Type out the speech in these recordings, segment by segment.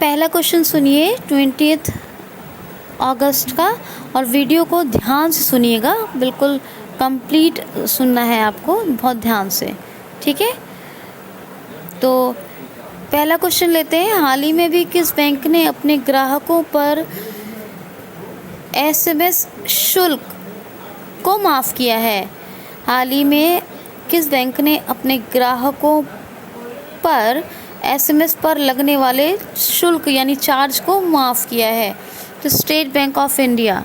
पहला क्वेश्चन सुनिए 20 अगस्त का, और वीडियो को ध्यान से सुनिएगा, बिल्कुल कंप्लीट सुनना है आपको, बहुत ध्यान से, ठीक है। तो पहला क्वेश्चन लेते हैं। हाल ही में भी किस बैंक ने अपने ग्राहकों पर एसएमएस शुल्क को माफ़ किया है? हाल ही में किस बैंक ने अपने ग्राहकों पर एसएमएस पर लगने वाले शुल्क यानी चार्ज को माफ़ किया है? तो स्टेट बैंक ऑफ इंडिया।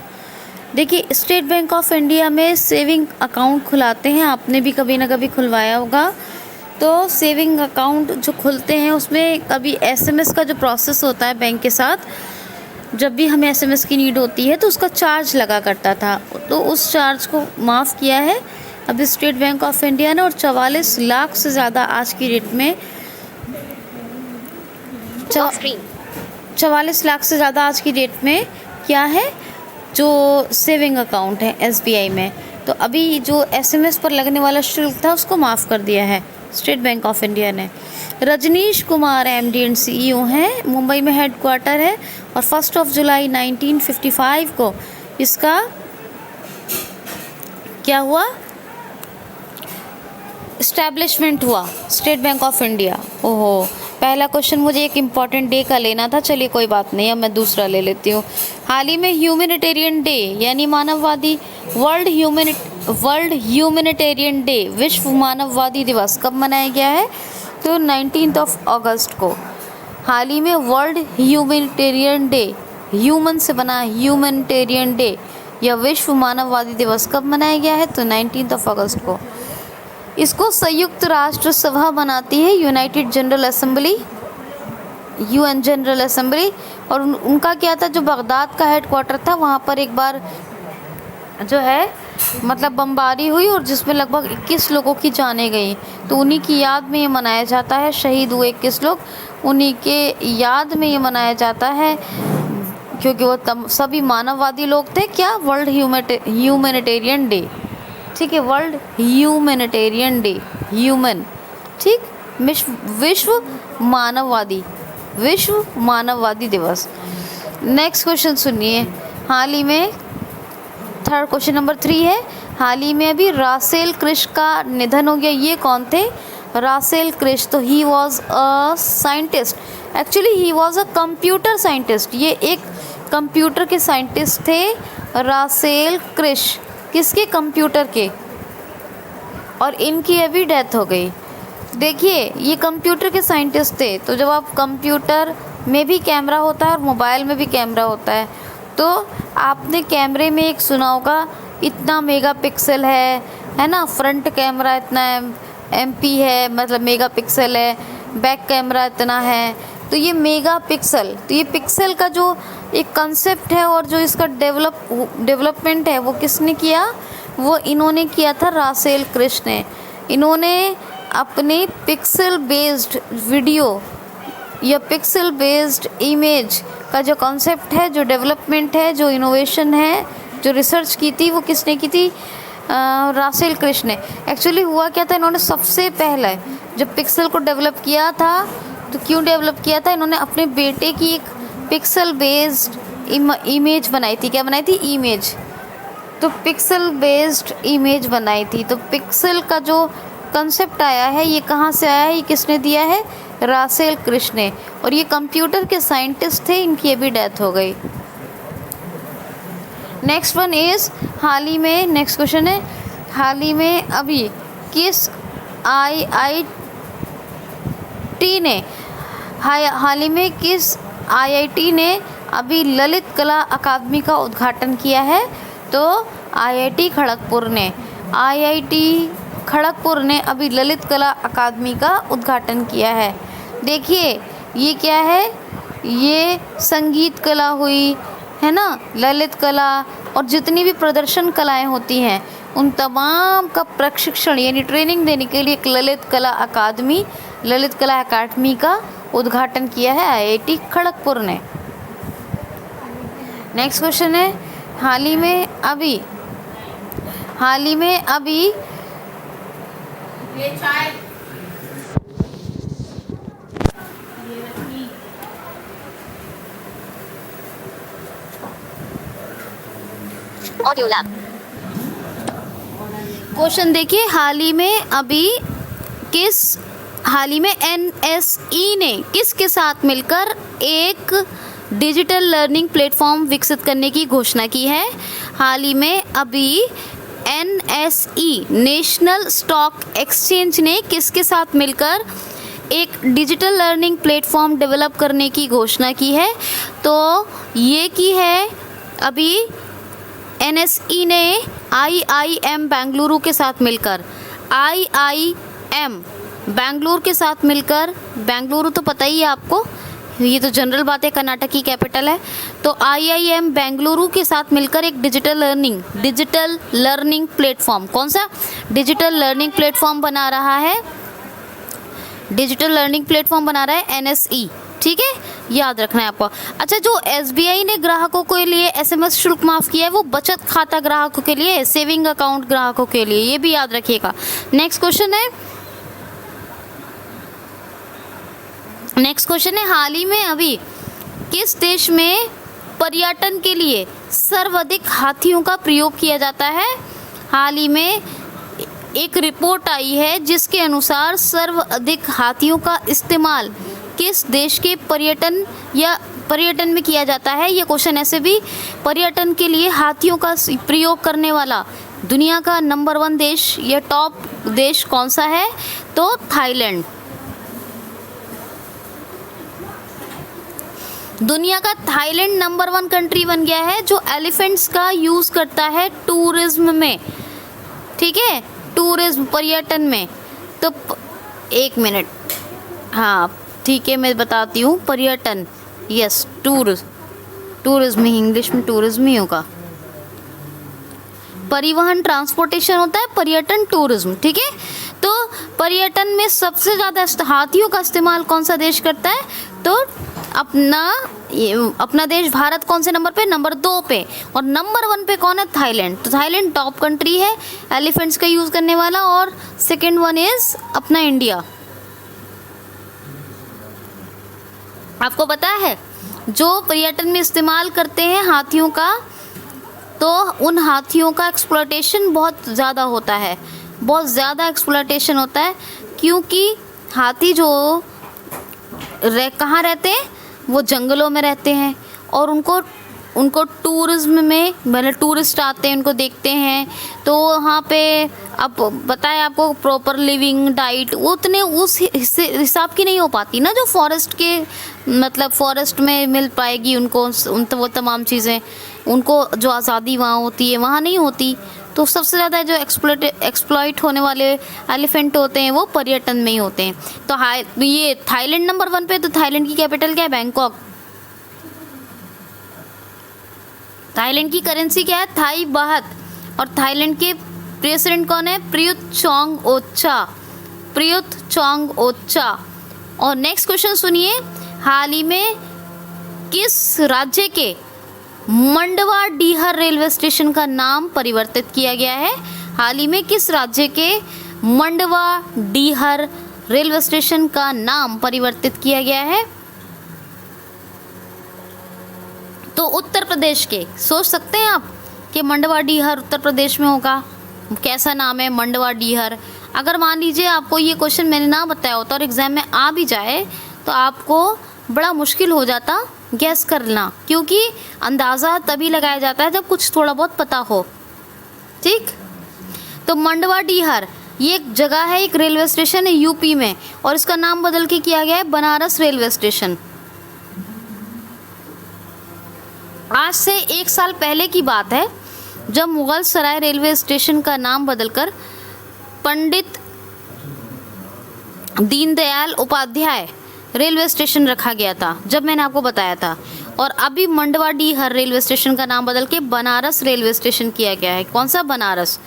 देखिए, स्टेट बैंक ऑफ इंडिया में सेविंग अकाउंट खुलाते हैं, आपने भी कभी ना कभी खुलवाया होगा। तो सेविंग अकाउंट जो खुलते हैं उसमें कभी एसएमएस का जो प्रोसेस होता है बैंक के साथ, जब भी हमें एसएमएस की नीड होती है तो उसका चार्ज लगा करता था, तो उस चार्ज को माफ़ किया है अभी स्टेट बैंक ऑफ इंडिया ने। और 44 लाख से ज़्यादा आज की डेट में 44 लाख से ज़्यादा आज की डेट में क्या है, जो सेविंग अकाउंट है एसबीआई में, तो अभी जो एसएमएस पर लगने वाला शुल्क था उसको माफ़ कर दिया है स्टेट बैंक ऑफ इंडिया ने। Rajnish Kumar MD and CEO हैं, मुंबई में हेड क्वार्टर है, और 1 जुलाई 1955 को इसका क्या हुआ, इस्टेब्लिशमेंट हुआ, स्टेट बैंक ऑफ इंडिया। ओहो, पहला क्वेश्चन मुझे एक इम्पॉर्टेंट डे का लेना था, चलिए कोई बात नहीं, अब मैं दूसरा ले लेती हूँ। हाल ही में ह्यूमैनिटेरियन डे यानी मानववादी वर्ल्ड ह्यूमैनिटेरियन डे, विश्व मानववादी दिवस कब मनाया गया है? तो 19 अगस्त को। हाल ही में वर्ल्ड ह्यूमैनिटेरियन डे, ह्यूमन से बना ह्यूमैनिटेरियन डे या विश्व मानववादी दिवस कब मनाया गया है? तो 19 अगस्त को। इसको संयुक्त राष्ट्र सभा बनाती है, United general assembly, UN general assembly. और उनका क्या था, जो बगदाद का हेड क्वार्टर था वहाँ पर एक बार जो है मतलब बमबारी हुई और जिसमें लगभग 21 लोगों की जानें गई, तो उन्हीं की याद में ये मनाया जाता है। शहीद हुए 21 लोग, उन्हीं के याद में ये मनाया जाता है, क्योंकि वो सभी मानववादी लोग थे। क्या? वर्ल्ड ह्यूमैनिटेरियन डे, ठीक है, वर्ल्ड ह्यूमैनिटेरियन डे, ह्यूमन, ठीक, विश्व मानववादी दिवस। नेक्स्ट क्वेश्चन सुनिए। हाल ही में थर्ड क्वेश्चन नंबर 3 है, हाल ही में अभी रासेल क्रिश का निधन हो गया। ये कौन थे? रासेल क्रिश। तो he was a scientist, actually he was a computer scientist, ये एक कंप्यूटर के साइंटिस्ट थे रासेल क्रिश। किसके? कंप्यूटर के। और इनकी अभी डेथ हो गई। देखिए, ये कंप्यूटर के साइंटिस्ट थे, तो जब आप कंप्यूटर में भी कैमरा होता है और मोबाइल में भी कैमरा होता है, तो आपने कैमरे में एक सुना होगा इतना मेगापिक्सल है ना, फ्रंट कैमरा इतना एमपी है, मतलब मेगापिक्सल है, बैक कैमरा इतना है, तो ये मेगापिक्सल, तो ये पिक्सल का जो एक कंसेप्ट है और जो इसका डेवलपमेंट है वो किसने किया? वो इन्होंने किया था, रासेल क्रिश ने। इन्होंने अपने पिक्सल बेस्ड वीडियो या पिक्सल बेस्ड इमेज का जो कॉन्सेप्ट है, जो डेवलपमेंट है, जो इनोवेशन है, जो रिसर्च की थी, वो किसने की थी? रासेल क्रिश ने। एक्चुअली हुआ क्या था, इन्होंने सबसे पहले जब पिक्सल को डेवलप किया था, तो क्यों डेवलप किया था? इन्होंने अपने बेटे की एक पिक्सल बेस्ड इमेज बनाई थी। क्या बनाई थी? इमेज। तो पिक्सल बेस्ड इमेज बनाई थी। तो पिक्सल का जो कंसेप्ट आया है, ये कहाँ से आया है? ये किसने दिया है? रासेल क्रिश ने। और ये कंप्यूटर के साइंटिस्ट थे, इनकी अभी डेथ हो गई। नेक्स्ट वन इज, हाल ही में, नेक्स्ट क्वेश्चन है, हाल ही में अभी किस आईआईटी ने, हाल ही में किस आईआईटी ने अभी ललित कला अकादमी का उद्घाटन किया है? तो आईआईटी खड़गपुर ने। आईआईटी खड़गपुर ने अभी ललित कला अकादमी का उद्घाटन किया है। देखिए, ये क्या है? ये संगीत कला हुई है ना, ललित कला, और जितनी भी प्रदर्शन कलाएं होती हैं उन तमाम का प्रशिक्षण यानी ट्रेनिंग देने के लिए एक ललित कला अकादमी का उद्घाटन किया है आईआईटी खड़गपुर ने। नेक्स्ट क्वेश्चन है, हाल ही में अभी ये चाय ऑडियो लैब। क्वेश्चन देखिए, हाल ही में NSE ने किसके साथ मिलकर एक डिजिटल लर्निंग प्लेटफॉर्म विकसित करने की घोषणा की है? हाल ही में अभी NSE नेशनल स्टॉक एक्सचेंज ने किसके साथ मिलकर एक डिजिटल लर्निंग प्लेटफॉर्म डेवलप करने की घोषणा की है? तो ये की है अभी NSE ने IIM बेंगलुरु के साथ मिलकर, IIM बेंगलुरु के साथ मिलकर, बेंगलुरु तो पता ही है आपको, ये तो जनरल बात है, कर्नाटक की कैपिटल है। तो IIM बेंगलुरु के साथ मिलकर एक डिजिटल लर्निंग प्लेटफॉर्म, कौन सा डिजिटल लर्निंग प्लेटफॉर्म बना रहा है? डिजिटल लर्निंग प्लेटफॉर्म बना रहा है NSE, ठीक है, याद रखना है आपको। अच्छा, जो SBI ने ग्राहकों के लिए SMS शुल्क माफ़ किया है वो बचत खाता ग्राहकों के लिए, सेविंग अकाउंट ग्राहकों के लिए, ये भी याद रखिएगा। नेक्स्ट क्वेश्चन है हाल ही में अभी किस देश में पर्यटन के लिए सर्वाधिक हाथियों का प्रयोग किया जाता है? हाल ही में एक रिपोर्ट आई है जिसके अनुसार सर्वाधिक हाथियों का इस्तेमाल किस देश के पर्यटन में किया जाता है? ये क्वेश्चन ऐसे भी, पर्यटन के लिए हाथियों का प्रयोग करने वाला दुनिया का नंबर 1 देश या टॉप देश कौन सा है? तो थाईलैंड। दुनिया का थाईलैंड नंबर 1 कंट्री बन गया है जो एलिफेंट्स का यूज़ करता है टूरिज्म में, ठीक है, टूरिज्म पर्यटन में। तो एक मिनट, हाँ ठीक है, मैं बताती हूँ। पर्यटन, यस, टूरिज्म ही, इंग्लिश में टूरिज्म ही होगा। परिवहन ट्रांसपोर्टेशन होता है, पर्यटन टूरिज्म, ठीक है। तो पर्यटन में सबसे ज़्यादा हाथियों का इस्तेमाल कौन सा देश करता है? तो अपना देश भारत कौन से नंबर पे? नंबर 2 पे। और नंबर 1 पे कौन है? थाईलैंड। तो थाईलैंड टॉप कंट्री है एलिफेंट्स का यूज़ करने वाला, और सेकंड वन इज़ अपना इंडिया। आपको पता है जो पर्यटन में इस्तेमाल करते हैं हाथियों का, तो उन हाथियों का एक्सप्लॉयटेशन बहुत ज़्यादा होता है, बहुत ज़्यादा एक्सप्लॉयटेशन होता है, क्योंकि हाथी जो कहाँ रहते हैं? वो जंगलों में रहते हैं, और उनको टूरिज्म में, मतलब टूरिस्ट आते हैं, उनको देखते हैं, तो वहाँ पे अब बताएं आपको प्रॉपर लिविंग डाइट उतने उस हिसाब की नहीं हो पाती ना, जो फॉरेस्ट के, मतलब फॉरेस्ट में मिल पाएगी उनको वो तमाम चीज़ें, उनको जो आज़ादी वहाँ होती है वहाँ नहीं होती। तो सबसे ज़्यादा जो एक्सप्लॉइट होने वाले एलिफेंट होते हैं वो पर्यटन में ही होते हैं। तो ये थाईलैंड नंबर 1 पे। तो थाईलैंड की कैपिटल क्या है? बैंकॉक। थाईलैंड की करेंसी क्या है? थाई बाहत। और थाईलैंड के प्रेसिडेंट कौन है? प्रयुत चांग ओचा। और नेक्स्ट क्वेश्चन सुनिए, हाल ही में किस राज्य के मंडवा डीहर रेलवे स्टेशन का नाम परिवर्तित किया गया है? हाल ही में किस राज्य के मंडवा डीहर रेलवे स्टेशन का नाम परिवर्तित किया गया है? तो उत्तर प्रदेश के। सोच सकते हैं आप कि मंडवा डीहर उत्तर प्रदेश में होगा, कैसा नाम है मंडवा डीहर। अगर मान लीजिए आपको ये क्वेश्चन मैंने ना बताया होता और एग्ज़ाम में आ भी जाए तो आपको बड़ा मुश्किल हो जाता गैस करना, क्योंकि अंदाज़ा तभी लगाया जाता है जब कुछ थोड़ा बहुत पता हो, ठीक। तो मंडवा डीहर ये एक जगह है, एक रेलवे स्टेशन है यूपी में, और इसका नाम बदल के किया गया है बनारस रेलवे स्टेशन। आज से 1 साल पहले की बात है जब मुगल सराय रेलवे स्टेशन का नाम बदलकर पंडित दीनदयाल उपाध्याय रेलवे स्टेशन रखा गया था, जब मैंने आपको बताया था। और अभी मंडवा डीहर रेलवे स्टेशन का नाम बदल के बनारस रेलवे स्टेशन किया गया है। कौन सा? बनारस।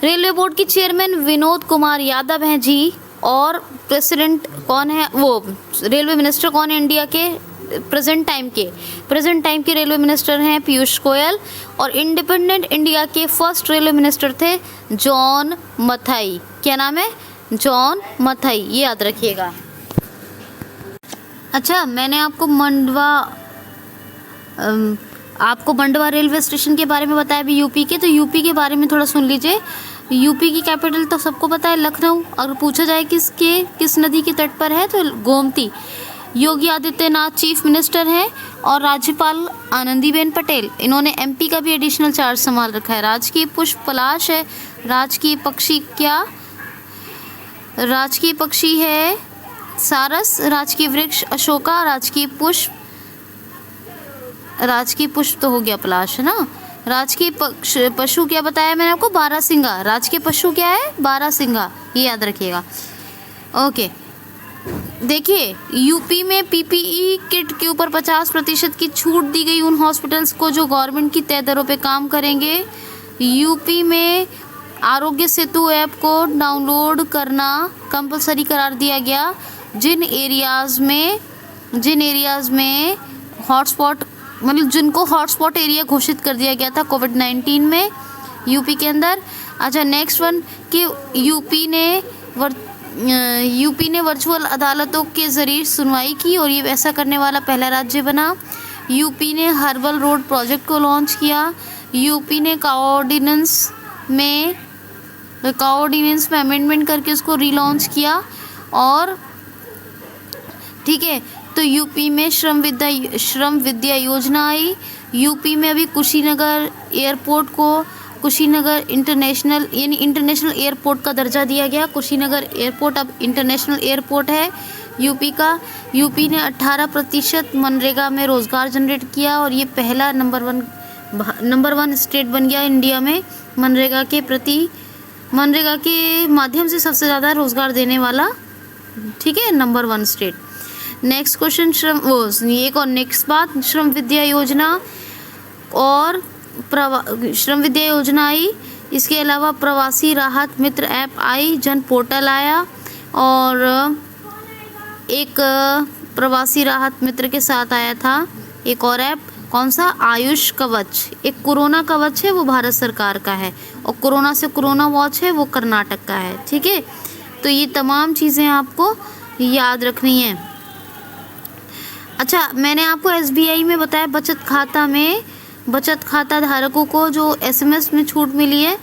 रेलवे बोर्ड की चेयरमैन विनोद कुमार यादव हैं जी, और प्रेसिडेंट कौन है? वो रेलवे मिनिस्टर कौन है इंडिया के प्रेजेंट टाइम के रेलवे मिनिस्टर हैं पीयूष गोयल। और इंडिपेंडेंट इंडिया के फर्स्ट रेलवे मिनिस्टर थे जॉन मथाई। क्या नाम है? जॉन मथाई, ये याद रखिएगा। अच्छा, मैंने आपको मंडवा आपको मंडवा रेलवे स्टेशन के बारे में बताया भी यूपी के, तो यूपी के बारे में थोड़ा सुन लीजिए। यूपी की कैपिटल तो सबको पता है लखनऊ। अगर पूछा जाए किस नदी के तट पर है तो गोमती। योगी आदित्यनाथ चीफ मिनिस्टर हैं और राज्यपाल आनंदीबेन पटेल, इन्होंने एमपी का भी एडिशनल चार्ज संभाल रखा है। राजकीय पुष्प पलाश है। राजकीय पक्षी क्या? राजकीय पक्षी है सारस। राजकीय वृक्ष अशोका। राजकीय पुष्प तो हो गया पलाश, है ना। राजकीय पशु क्या बताया मैंने आपको? बारहसिंगा। राजकीय पशु क्या है? बारहसिंगा, ये याद रखिएगा। ओके, देखिए यूपी में पीपीई किट के ऊपर 50% की छूट दी गई उन हॉस्पिटल्स को जो गवर्नमेंट की तय दरों पे काम करेंगे। यूपी में आरोग्य सेतु ऐप को डाउनलोड करना कंपलसरी करार दिया गया। जिन एरियाज़ में हॉटस्पॉट, मतलब जिनको हॉटस्पॉट एरिया घोषित कर दिया गया था कोविड-19 में यूपी के अंदर। अच्छा, नेक्स्ट वन कि यूपी ने वर्चुअल अदालतों के ज़रिए सुनवाई की और ये ऐसा करने वाला पहला राज्य बना। यूपी ने हर्बल रोड प्रोजेक्ट को लॉन्च किया। यूपी ने कोऑर्डिनेंस में अमेंडमेंट करके उसको रीलॉन्च किया। और ठीक है, तो यूपी में श्रम विद्या योजना आई। यूपी में अभी कुशीनगर एयरपोर्ट को कुशीनगर इंटरनेशनल एयरपोर्ट का दर्जा दिया गया। कुशीनगर एयरपोर्ट अब इंटरनेशनल एयरपोर्ट है यूपी का। यूपी ने 18% मनरेगा में रोज़गार जनरेट किया और ये पहला नंबर वन स्टेट बन गया इंडिया में मनरेगा के माध्यम से सबसे ज़्यादा रोज़गार देने वाला, ठीक है, नंबर 1 स्टेट। नेक्स्ट क्वेश्चन श्रम विद्या योजना और श्रम विद्या योजना आई। इसके अलावा प्रवासी राहत मित्र ऐप आई, जन पोर्टल आया और एक प्रवासी राहत मित्र के साथ आया था एक और ऐप, कौन सा? आयुष कवच। एक कोरोना कवच है वो भारत सरकार का है और कोरोना वॉच है वो कर्नाटक का है, ठीक है। तो ये तमाम चीज़ें आपको याद रखनी है। अच्छा, मैंने आपको एसबीआई में बताया बचत खाता धारकों को जो एसएमएस में छूट मिली है।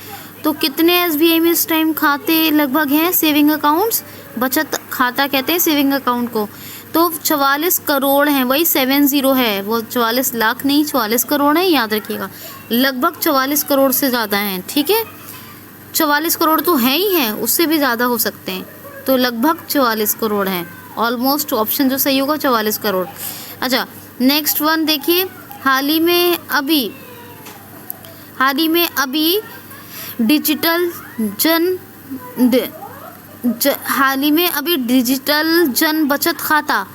तो कितने एसबीआई में इस टाइम खाते लगभग हैं सेविंग अकाउंट्स? बचत खाता कहते हैं सेविंग अकाउंट को। तो 44 करोड़ हैं, वही 70 है, वो 44 लाख नहीं 44 करोड़ है, याद रखिएगा। लगभग 44 करोड़ से ज़्यादा हैं, ठीक है। 44 करोड़ तो हैं ही हैं, उससे भी ज़्यादा हो सकते हैं, तो लगभग 44 करोड़ हैं। ऑलमोस्ट ऑप्शन जो सही होगा 44 करोड़। अच्छा, नेक्स्ट वन देखिए, हाल ही में अभी डिजिटल जन बचत खाता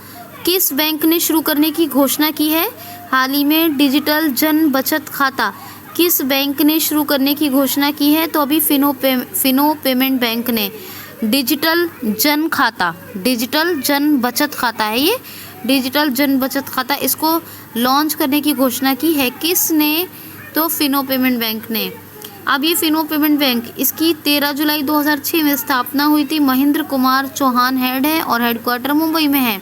किस बैंक ने शुरू करने की घोषणा की है? हाल ही में डिजिटल जन बचत खाता किस बैंक ने शुरू करने की घोषणा की है? तो अभी फिनो पेमेंट बैंक ने डिजिटल जन बचत खाता है ये, डिजिटल जन बचत खाता, इसको लॉन्च करने की घोषणा की है। किसने? तो फिनो पेमेंट बैंक ने। अब ये फिनो पेमेंट बैंक, इसकी 13 जुलाई 2006 में स्थापना हुई थी। महेंद्र कुमार चौहान हेड है और हेडक्वार्टर मुंबई में है।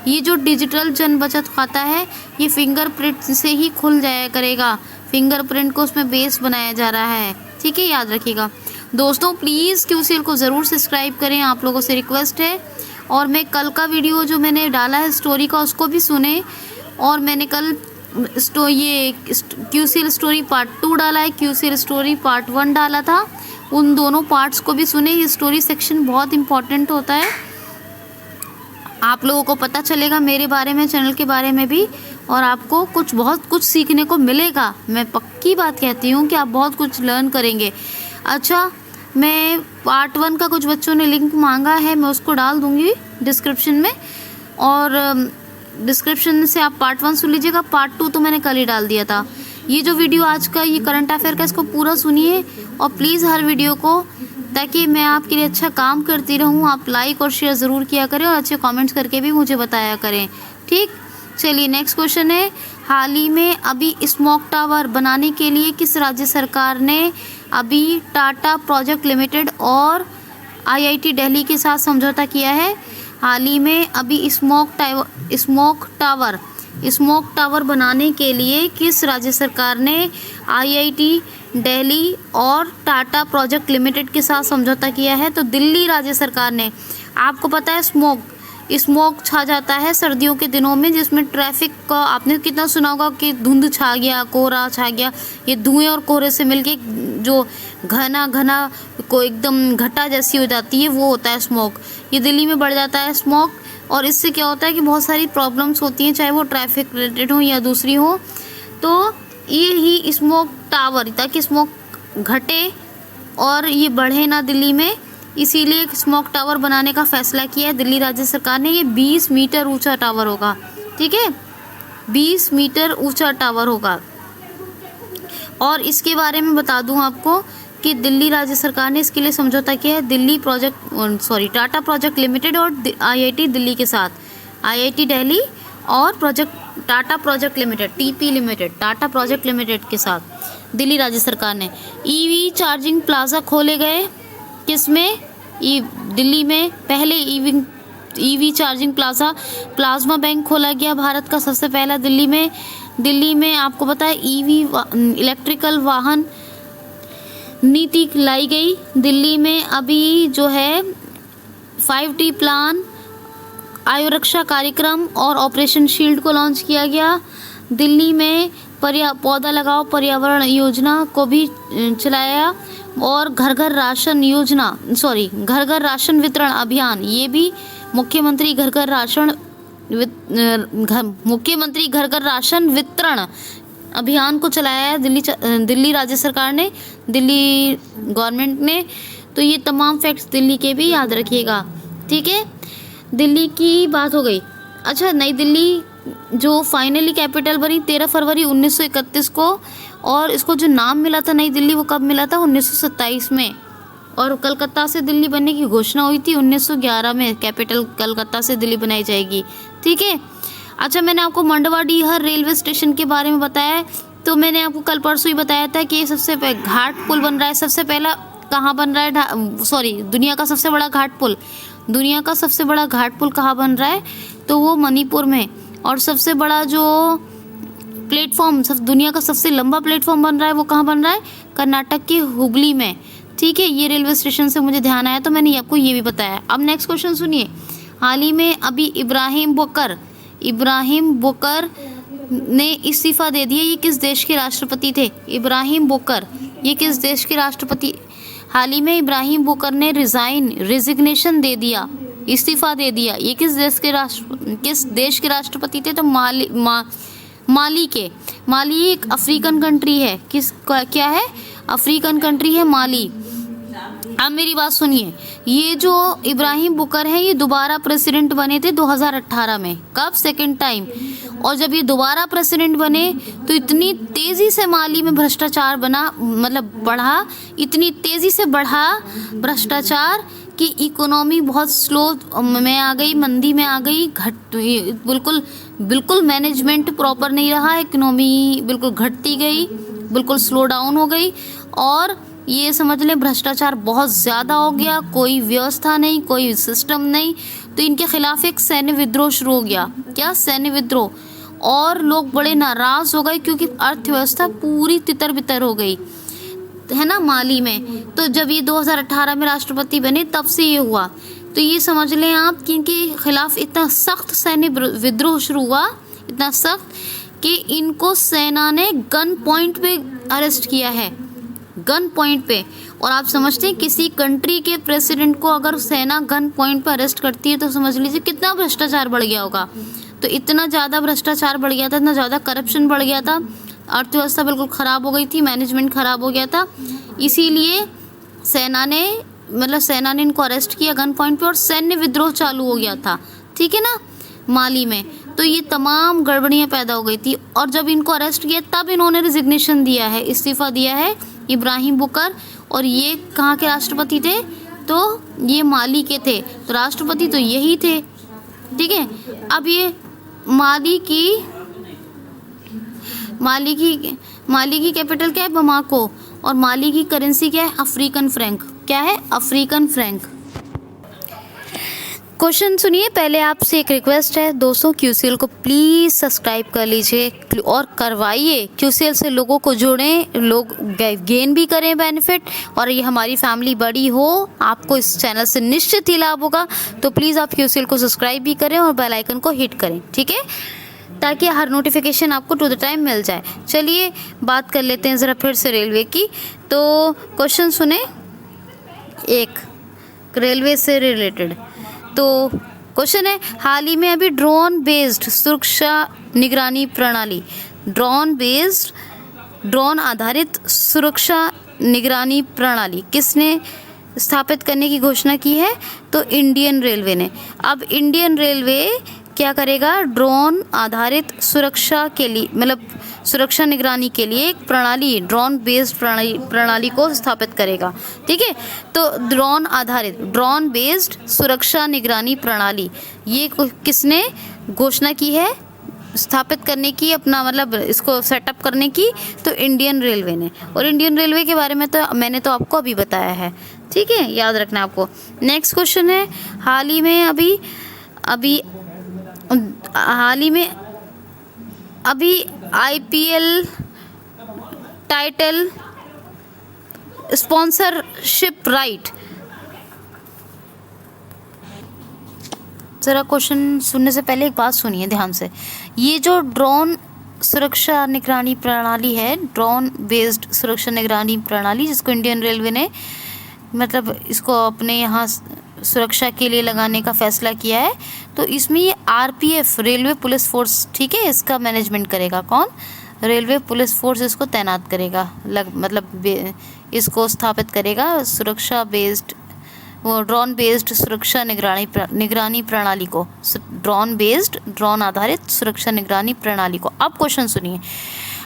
ये जो डिजिटल जन बचत खाता है ये फिंगरप्रिंट से ही खुल जाया करेगा। फिंगरप्रिंट को उसमें बेस बनाया जा रहा है, ठीक है, याद रखिएगा। दोस्तों प्लीज़ QCL को ज़रूर सब्सक्राइब करें, आप लोगों से रिक्वेस्ट है। और मैं कल का वीडियो जो मैंने डाला है स्टोरी का उसको भी सुने। और मैंने कल ये QCL स्टोरी पार्ट 2 डाला है, QCL स्टोरी पार्ट 1 डाला था, उन दोनों पार्ट्स को भी सुने। ये स्टोरी सेक्शन बहुत इम्पोर्टेंट होता है, आप लोगों को पता चलेगा मेरे बारे में, चैनल के बारे में भी, और आपको बहुत कुछ सीखने को मिलेगा। मैं पक्की बात कहती हूँ कि आप बहुत कुछ लर्न करेंगे। अच्छा, मैं पार्ट 1 का कुछ बच्चों ने लिंक मांगा है, मैं उसको डाल दूँगी डिस्क्रिप्शन में, और डिस्क्रिप्शन से आप पार्ट 1 सुन लीजिएगा। पार्ट 2 तो मैंने कल ही डाल दिया था। ये जो वीडियो आज का ये करंट अफेयर का, इसको पूरा सुनिए और प्लीज़ हर वीडियो को, ताकि मैं आपके लिए अच्छा काम करती रहूँ। आप लाइक और शेयर ज़रूर किया करें और अच्छे कमेंट्स करके भी मुझे बताया करें, ठीक। चलिए नेक्स्ट क्वेश्चन है, हाल ही में अभी स्मोक टावर बनाने के लिए किस राज्य सरकार ने अभी टाटा प्रोजेक्ट लिमिटेड और IIT दिल्ली के साथ समझौता किया है? हाल ही में अभी स्मोक टावर स्मोक टावर बनाने के लिए किस राज्य सरकार ने आईआईटी दिल्ली और टाटा प्रोजेक्ट लिमिटेड के साथ समझौता किया है? तो दिल्ली राज्य सरकार ने। आपको पता है स्मोक छा जाता है सर्दियों के दिनों में, जिसमें ट्रैफिक का आपने कितना सुना होगा कि धुंध छा गया, कोहरा छा गया। ये धुएं और कोहरे से मिलके जो घना को एकदम घटा जैसी हो जाती है, वो होता है स्मोक। ये दिल्ली में बढ़ जाता है स्मोक, और इससे क्या होता है कि बहुत सारी प्रॉब्लम्स होती हैं, चाहे वो ट्रैफिक रिलेटेड हो या दूसरी हो। तो ये ही स्मोक टावर, ताकि स्मोक घटे और ये बढ़े ना दिल्ली में, इसीलिए एक स्मोक टावर बनाने का फैसला किया है दिल्ली राज्य सरकार ने। ये 20 मीटर ऊंचा टावर होगा, ठीक है, 20 मीटर ऊंचा टावर होगा। और इसके बारे में बता दूं आपको कि दिल्ली राज्य सरकार ने इसके लिए समझौता किया है टाटा प्रोजेक्ट लिमिटेड और आईआईटी दिल्ली के साथ। आईआईटी दिल्ली और Tata project limited, TP limited, Tata project limited के साथ दिल्ली राज्य सरकार ने। ईवी चार्जिंग प्लाजा खोले गए किसमें? दिल्ली में पहले ईवी चार्जिंग प्लाज्मा बैंक खोला गया, भारत का सबसे पहला दिल्ली में आपको पता है ईवी इलेक्ट्रिकल वाहन नीति लाई गई। दिल्ली में अभी जो है 5T प्लान, आयुरक्षा कार्यक्रम और ऑपरेशन शील्ड को लॉन्च किया गया। दिल्ली में पौधा लगाओ पर्यावरण योजना को भी चलाया, और घर घर राशन वितरण अभियान, ये भी मुख्यमंत्री घर घर राशन वितरण अभियान को चलाया है दिल्ली राज्य सरकार ने, दिल्ली गवर्नमेंट ने। तो ये तमाम फैक्ट्स दिल्ली के भी याद रखिएगा, ठीक है। दिल्ली की बात हो गई। अच्छा, नई दिल्ली जो फाइनली कैपिटल बनी 13 फरवरी 1931 को, और इसको जो नाम मिला था नई दिल्ली, वो कब मिला था? 1927 में। और कलकत्ता से दिल्ली बनने की घोषणा हुई थी 1911 में, कैपिटल कलकत्ता से दिल्ली बनाई जाएगी, ठीक है। अच्छा, मैंने आपको मंडवाडीहर रेलवे स्टेशन के बारे में बताया है। तो मैंने आपको कल परसों ही बताया था कि सबसे घाट पुल बन रहा है। सबसे पहला कहाँ बन रहा है? दुनिया का सबसे बड़ा घाट पुल कहाँ बन रहा है? तो वो मणिपुर में। और सबसे बड़ा जो प्लेटफॉर्म, दुनिया का सबसे लंबा प्लेटफॉर्म बन रहा है, वो कहाँ बन रहा है? कर्नाटक के हुगली में, ठीक है। ये रेलवे स्टेशन से मुझे ध्यान आया, तो मैंने आपको ये भी बताया। अब नेक्स्ट क्वेश्चन सुनिए। हाल ही में अभी इब्राहिम बोकर ने इस्तीफा दे दिया। ये किस देश के राष्ट्रपति थे? इब्राहिम बोकर, ये किस देश के राष्ट्रपति? हाल ही में इब्राहिम बोकर ने रिजिग्नेशन दे दिया, इस्तीफा दे दिया। ये किस देश के राष्ट्रपति थे? तो माली एक अफ्रीकन कंट्री है। क्या है? अफ्रीकन कंट्री है माली। अब मेरी बात सुनिए, ये जो इब्राहिम बुकर हैं, ये दोबारा प्रेसिडेंट बने थे 2018 में। कब? Second time. और जब ये दोबारा प्रेसिडेंट बने तो इतनी तेज़ी से माली में भ्रष्टाचार बढ़ा, इतनी तेज़ी से बढ़ा भ्रष्टाचार कि इकोनॉमी बहुत स्लो में आ गई, मंदी में आ गई, बिल्कुल मैनेजमेंट प्रॉपर नहीं रहा, इकोनॉमी बिल्कुल घटती गई, बिल्कुल स्लो डाउन हो गई। और ये समझ लें भ्रष्टाचार बहुत ज़्यादा हो गया, कोई व्यवस्था नहीं, कोई सिस्टम नहीं। तो इनके खिलाफ एक सैन्य विद्रोह शुरू हो गया। क्या? सैन्य विद्रोह। और लोग बड़े नाराज़ हो गए क्योंकि अर्थव्यवस्था पूरी तितर बितर हो गई है ना माली में। तो जब ये 2018 में राष्ट्रपति बने तब से ये हुआ। तो ये समझ लें आप कि इनके खिलाफ इतना सख्त सैन्य विद्रोह शुरू हुआ, इतना सख्त कि इनको सेना ने गन पॉइंट पे अरेस्ट किया है, गन पॉइंट पे। और आप समझते हैं किसी कंट्री के प्रेसिडेंट को अगर सेना गन पॉइंट पे अरेस्ट करती है तो समझ लीजिए कितना भ्रष्टाचार बढ़ गया होगा। तो इतना ज़्यादा भ्रष्टाचार बढ़ गया था, इतना ज़्यादा करप्शन बढ़ गया था, अर्थव्यवस्था बिल्कुल ख़राब हो गई थी, मैनेजमेंट ख़राब हो गया था। इसीलिए सेना ने इनको अरेस्ट किया गन पॉइंट पे और सैन्य विद्रोह चालू हो गया था, ठीक है ना, माली में। तो ये तमाम गड़बड़ियाँ पैदा हो गई थी। और जब इनको अरेस्ट किया तब इन्होंने रिजिग्नेशन दिया है, इस्तीफ़ा दिया है इब्राहिम बुकर। और ये कहाँ के राष्ट्रपति थे? तो ये माली के थे। तो राष्ट्रपति तो यही थे, ठीक है। अब ये माली की कैपिटल क्या है? बमाको। और माली की करेंसी क्या है? African Frank. क्या है? African Frank. क्वेश्चन सुनिए। पहले आपसे एक रिक्वेस्ट है दोस्तों, क्यूसीएल को प्लीज़ सब्सक्राइब कर लीजिए और करवाइए। क्यूसीएल से लोगों को जोड़ें, लोग गेन भी करें बेनिफिट, और ये हमारी फैमिली बड़ी हो, आपको इस चैनल से निश्चित ही लाभ होगा। तो प्लीज़ आप क्यूसीएल को सब्सक्राइब भी करें और बेल आइकन को हिट करें, ठीक है, ताकि हर नोटिफिकेशन आपको टू द टाइम मिल जाए। चलिए बात कर लेते हैं ज़रा फिर से रेलवे की। तो क्वेश्चन सुने, एक रेलवे से रिलेटेड। तो क्वेश्चन है, हाल ही में अभी ड्रोन बेस्ड सुरक्षा निगरानी प्रणाली, ड्रोन आधारित सुरक्षा निगरानी प्रणाली किसने स्थापित करने की घोषणा की है? तो इंडियन रेलवे ने। अब इंडियन रेलवे क्या करेगा? ड्रोन आधारित सुरक्षा के लिए, मतलब सुरक्षा निगरानी के लिए एक प्रणाली, ड्रोन बेस्ड प्रणाली को स्थापित करेगा, ठीक है। तो ड्रोन बेस्ड सुरक्षा निगरानी प्रणाली, ये किसने घोषणा की है स्थापित करने की, अपना मतलब इसको सेटअप करने की? तो इंडियन रेलवे ने। और इंडियन रेलवे के बारे में तो मैंने तो आपको अभी बताया है, ठीक है, याद रखना आपको। नेक्स्ट क्वेश्चन है, हाल ही में आईपीएल टाइटल स्पॉन्सरशिप राइट, ज़रा क्वेश्चन सुनने से पहले एक बात सुनिए ध्यान से। ये जो ड्रोन सुरक्षा निगरानी प्रणाली है, ड्रोन बेस्ड सुरक्षा निगरानी प्रणाली, जिसको इंडियन रेलवे ने मतलब इसको अपने यहाँ सुरक्षा के लिए लगाने का फैसला किया है, तो इसमें ये आरपीएफ, रेलवे पुलिस फोर्स, ठीक है, इसका मैनेजमेंट करेगा। कौन? रेलवे पुलिस फोर्स इसको तैनात करेगा, इसको स्थापित करेगा, सुरक्षा बेस्ड, वो ड्रोन बेस्ड सुरक्षा निगरानी प्रणाली को, ड्रोन आधारित सुरक्षा निगरानी प्रणाली को। अब क्वेश्चन सुनिए,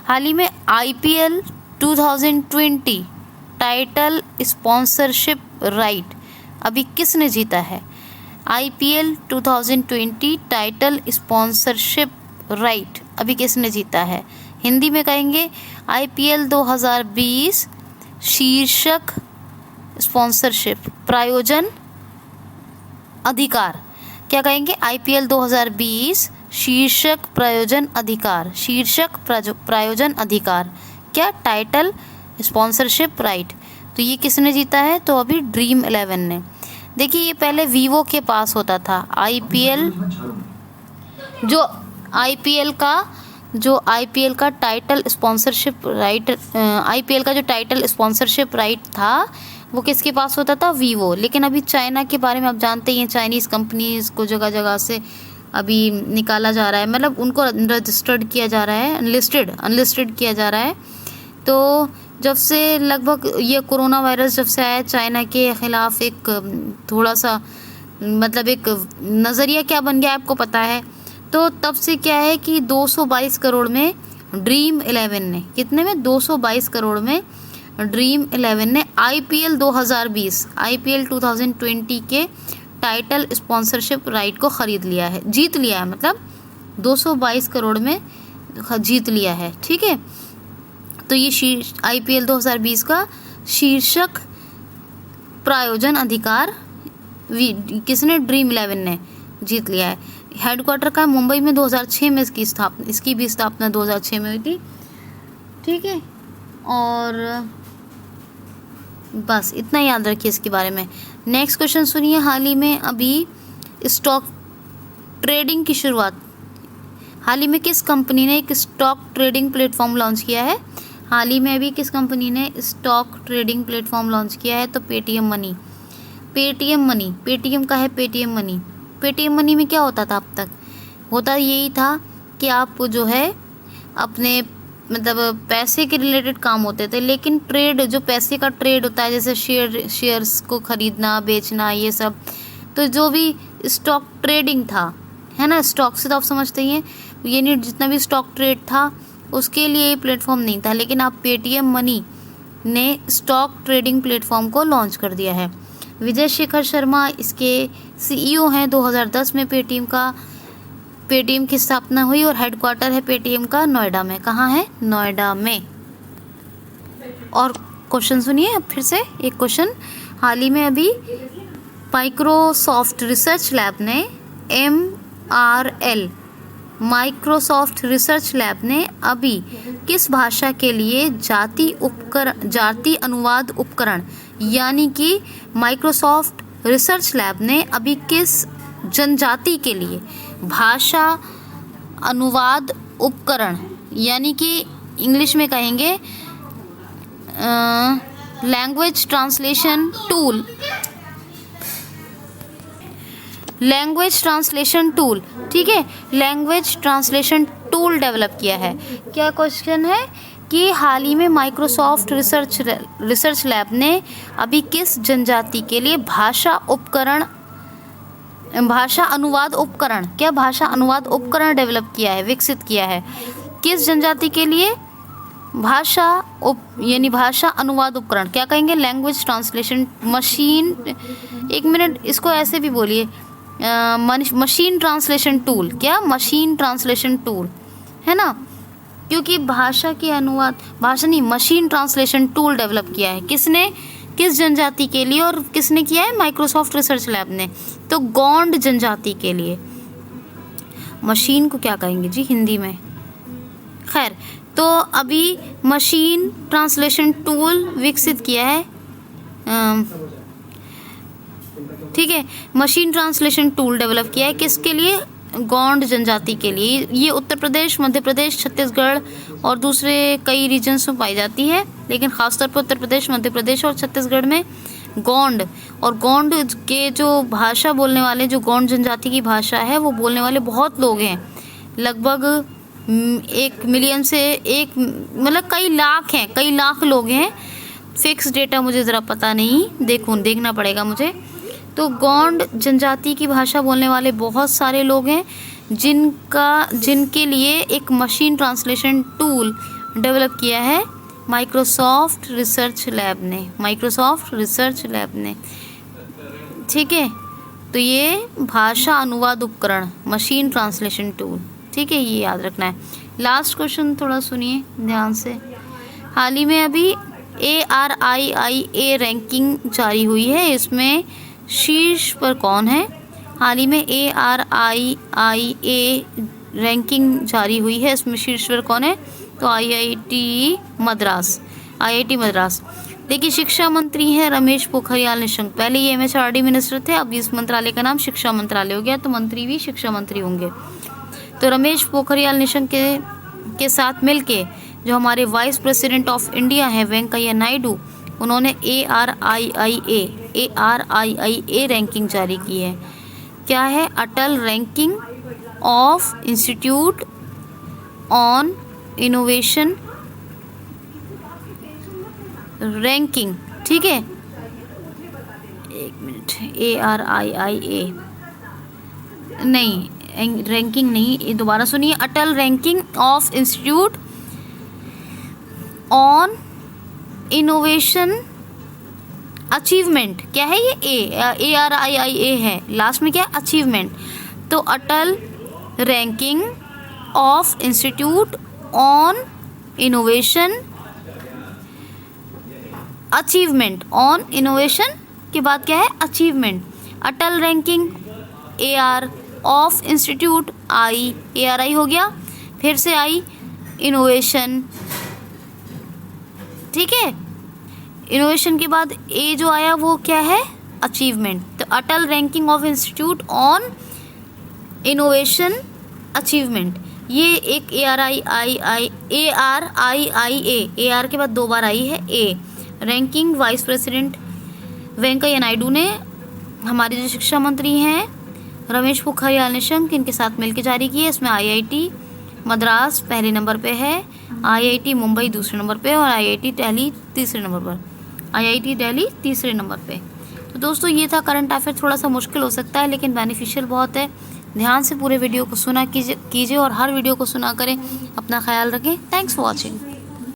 हाल ही में आईपीएल 2020 टाइटल स्पॉन्सरशिप राइट अभी किसने जीता है? आईपीएल 2020 टाइटल स्पॉन्सरशिप राइट अभी किसने जीता है? हिंदी में कहेंगे आईपीएल 2020 शीर्षक स्पॉन्सरशिप प्रायोजन अधिकार। क्या कहेंगे? आईपीएल 2020 शीर्षक प्रायोजन अधिकार, क्या? Title sponsorship right. तो ये किसने जीता है? तो अभी ड्रीम 11 ने। देखिए ये पहले वीवो के पास होता था आईपीएल, जो आईपीएल का टाइटल स्पॉन्सरशिप राइट, आईपीएल का जो टाइटल स्पॉन्सरशिप राइट था वो किसके पास होता था? वीवो। लेकिन अभी चाइना के बारे में आप जानते ही हैं, चाइनीज़ कंपनीज़ को जगह जगह से अभी निकाला जा रहा है, मतलब उनको रजिस्टर्ड किया जा रहा है, अनलिस्टेड किया जा रहा है। तो जब से लगभग ये कोरोना वायरस जब से आया, चाइना के ख़िलाफ़ एक थोड़ा सा मतलब एक नज़रिया क्या बन गया आपको पता है। तो तब से क्या है कि 222 करोड़ में ड्रीम 11 ने, कितने में? 222 करोड़ में ड्रीम 11 ने आईपीएल 2020 के टाइटल स्पॉन्सरशिप राइट को ख़रीद लिया है, जीत लिया है, मतलब 222 करोड़ में जीत लिया है, ठीक है। तो ये आईपीएल 2020 का शीर्षक प्रायोजन अधिकार किसने? ड्रीम 11 ने जीत लिया है। हेडक्वार्टर का मुंबई में 2006 में इसकी भी स्थापना 2006 में हुई थी, ठीक है। और बस इतना याद रखिए इसके बारे में। नेक्स्ट क्वेश्चन सुनिए, हाल ही में अभी स्टॉक ट्रेडिंग की शुरुआत, हाल ही में किस कंपनी ने एक स्टॉक ट्रेडिंग प्लेटफॉर्म लॉन्च किया है? हाल ही में अभी किस कंपनी ने स्टॉक ट्रेडिंग प्लेटफॉर्म लॉन्च किया है? तो पेटीएम मनी का है पेटीएम मनी। पेटीएम मनी में क्या होता था अब तक? होता यही था कि आप जो है अपने मतलब पैसे के रिलेटेड काम होते थे, लेकिन ट्रेड, जो पैसे का ट्रेड होता है, जैसे शेयर्स को ख़रीदना बेचना, ये सब, तो जो भी स्टॉक ट्रेडिंग था, है ना, स्टॉक से तो आप समझते ही हैं, ये नहीं, जितना भी स्टॉक ट्रेड था उसके लिए ये प्लेटफॉर्म नहीं था। लेकिन अब पेटीएम मनी ने स्टॉक ट्रेडिंग प्लेटफॉर्म को लॉन्च कर दिया है। विजय शेखर शर्मा इसके सीईओ हैं। 2010 में पेटीएम की स्थापना हुई और हेडक्वार्टर है पेटीएम का नोएडा में। कहाँ है? नोएडा में। और क्वेश्चन सुनिए अब फिर से एक क्वेश्चन, हाल ही में अभी माइक्रोसॉफ्ट रिसर्च लैब ने MRL माइक्रोसॉफ्ट रिसर्च लैब ने अभी किस भाषा के लिए जाति अनुवाद उपकरण, यानी कि माइक्रोसॉफ्ट रिसर्च लैब ने अभी किस जनजाति के लिए भाषा अनुवाद उपकरण, यानी कि इंग्लिश में कहेंगे लैंग्वेज ट्रांसलेशन टूल, ठीक है, लैंग्वेज ट्रांसलेशन टूल डेवलप किया है। क्या क्वेश्चन है कि हाल ही में माइक्रोसॉफ्ट रिसर्च लैब ने अभी किस जनजाति के लिए भाषा अनुवाद उपकरण डेवलप किया है, विकसित किया है। किस जनजाति के लिए यानी भाषा अनुवाद उपकरण, क्या कहेंगे, लैंग्वेज ट्रांसलेशन मशीन, एक मिनट इसको ऐसे भी बोलिए, मशीन ट्रांसलेशन टूल, क्या मशीन ट्रांसलेशन टूल है ना, क्योंकि मशीन ट्रांसलेशन टूल डेवलप किया है। किसने, किस जनजाति के लिए, और किसने किया है, माइक्रोसॉफ्ट रिसर्च लैब ने, तो गोंड जनजाति के लिए। मशीन को क्या कहेंगे जी हिंदी में, खैर, तो अभी मशीन ट्रांसलेशन टूल विकसित किया है, ठीक है, मशीन ट्रांसलेशन टूल डेवलप किया है, किसके लिए, गोंड जनजाति के लिए। ये उत्तर प्रदेश, मध्य प्रदेश, छत्तीसगढ़ और दूसरे कई रीजन्स में पाई जाती है, लेकिन ख़ासतौर पर उत्तर प्रदेश, मध्य प्रदेश और छत्तीसगढ़ में गोंड के जो भाषा बोलने वाले, जो गोंड जनजाति की भाषा है वो बोलने वाले बहुत लोग हैं, लगभग 1 मिलियन से मतलब कई लाख लोग हैं। फिक्स डेटा मुझे ज़रा पता नहीं, देखना पड़ेगा मुझे। तो गोंड जनजाति की भाषा बोलने वाले बहुत सारे लोग हैं जिनके लिए एक मशीन ट्रांसलेशन टूल डेवलप किया है माइक्रोसॉफ्ट रिसर्च लैब ने, ठीक है। तो ये भाषा अनुवाद उपकरण, मशीन ट्रांसलेशन टूल, ठीक है, ये याद रखना है। लास्ट क्वेश्चन थोड़ा सुनिए ध्यान से। हाल ही में अभी ARIIA रैंकिंग जारी हुई है, इसमें शीर्ष पर कौन है? हाल ही में ARIIA रैंकिंग जारी हुई है, इसमें शीर्ष पर कौन है? तो IIT मद्रास। देखिए, शिक्षा मंत्री हैं रमेश पोखरियाल निशंक। पहले ये MHRD मिनिस्टर थे, अब इस मंत्रालय का नाम शिक्षा मंत्रालय हो गया, तो मंत्री भी शिक्षा मंत्री होंगे। तो रमेश पोखरियाल निशंक के साथ मिलके जो हमारे वाइस प्रेसिडेंट ऑफ इंडिया हैं वेंकैया नायडू, उन्होंने ARIIA रैंकिंग जारी की है। क्या है? Atal ranking of institute on innovation ranking, ठीक है, एक मिनट, ARIIA नहीं, रैंकिंग नहीं, दोबारा सुनिए, Atal ranking of institute on innovation achievement. क्या है ये? ARIIA है, लास्ट में क्या? अचीवमेंट। तो Atal ranking of institute on innovation achievement, on innovation के बाद क्या है? Achievement. Atal ranking AR of institute ARI हो गया, फिर से आई इनोवेशन, ठीक है। इनोवेशन के बाद A जो आया वो क्या है? अचीवमेंट। तो Atal ranking of institute on innovation achievement, ये एक ARIIA के बाद 2 बार आई है A ranking. Vice president Venkaiah Naidu ने, हमारे जो शिक्षा मंत्री हैं रमेश पोखरियाल निशंक, इनके साथ मिलकर जारी की है। इसमें IIT मद्रास पहले नंबर पे है, IIT मुंबई दूसरे नंबर पे और IIT दिल्ली तीसरे नंबर पे। तो दोस्तों, ये था करंट अफेयर। थोड़ा सा मुश्किल हो सकता है लेकिन बेनिफिशियल बहुत है। ध्यान से पूरे वीडियो को सुना कीजिए और हर वीडियो को सुना करें। अपना ख्याल रखें। Thanks for watching.